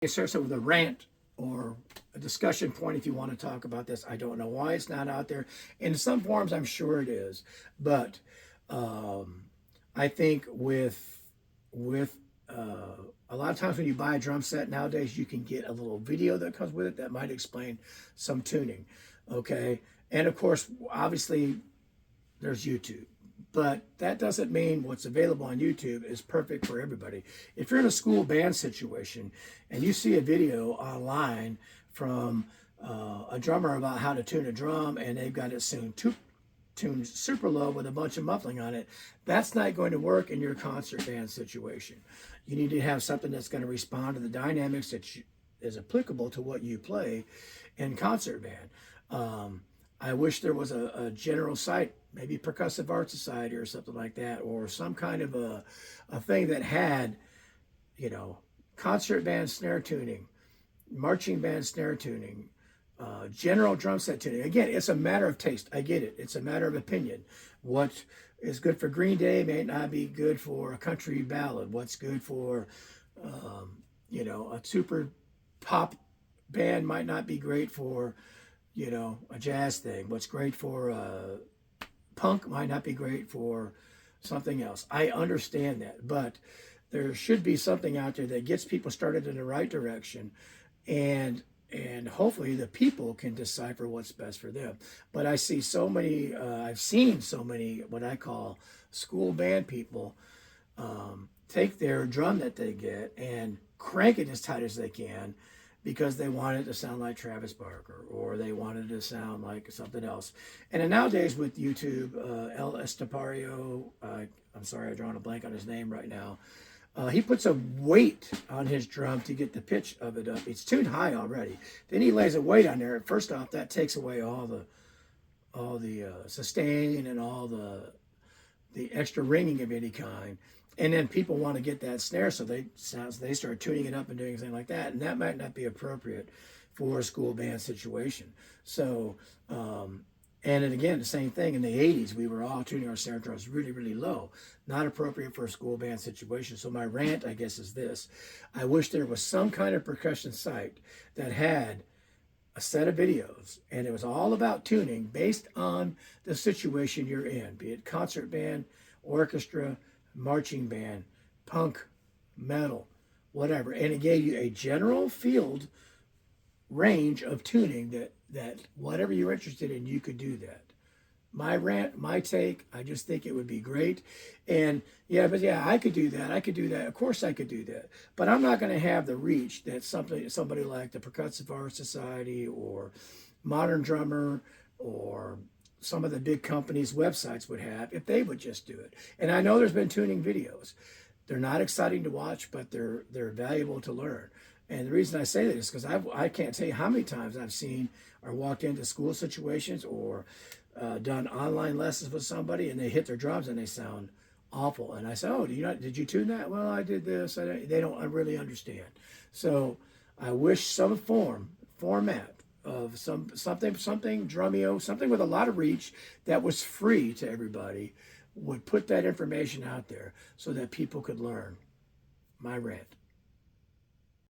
It starts with a rant or a discussion point if you want to talk about this. I don't know why it's not out there. In some forms, I'm sure it is, but I think with a lot of times when you buy a drum set nowadays, you can get a little video that comes with it that might explain some tuning. Okay, and of course, obviously, there's YouTube. But that doesn't mean what's available on YouTube is perfect for everybody. If you're in a school band situation and you see a video online from a drummer about how to tune a drum and they've got it tuned super low with a bunch of muffling on it, that's not going to work in your concert band situation. You need to have something that's going to respond to the dynamics that is applicable to what you play in concert band. I wish there was a general site, maybe Percussive Art Society or something like that, or some kind of a thing that had, concert band snare tuning, marching band snare tuning, general drum set tuning. Again, it's a matter of taste. I get it. It's a matter of opinion. What is good for Green Day may not be good for a country ballad. What's good for, a super pop band might not be great for, a jazz thing. What's great for punk might not be great for something else. I understand that, but there should be something out there that gets people started in the right direction, and hopefully the people can decipher what's best for them. But I see so many, I've seen so many what I call school band people take their drum that they get and crank it as tight as they can because they want it to sound like Travis Barker or they wanted to sound like something else. And then nowadays with YouTube, El Estepario, I'm sorry, I'm drawing a blank on his name right now. He puts a weight on his drum to get the pitch of it up. It's tuned high already. Then he lays a weight on there. First off, that takes away all the sustain and all the extra ringing of any kind. And then people want to get that snare, so they start tuning it up and doing something like that, and that might not be appropriate for a school band situation. So, and then again, the same thing in the 80s, we were all tuning our snare drums really, really low, not appropriate for a school band situation. So my rant, I guess, is this: I wish there was some kind of percussion site that had a set of videos, and it was all about tuning based on the situation you're in, be it concert band, orchestra, marching band, punk, metal, whatever. And it gave you a general field range of tuning that whatever you're interested in, you could do that. My rant, my take, I just think it would be great. And yeah, I could do that. I could do that. Of course I could do that. But I'm not going to have the reach that somebody like the Percussive Art Society or Modern Drummer or some of the big companies' websites would have if they would just do it. And I know there's been tuning videos. They're not exciting to watch, but they're valuable to learn. And the reason I say that is because I can't tell you how many times I've seen or walked into school situations or done online lessons with somebody and they hit their drums and they sound awful. And I say, oh, did you tune that? Well, I did this. They don't really understand. So I wish some format of something drumeo, something with a lot of reach that was free to everybody would put that information out there so that people could learn. My rant.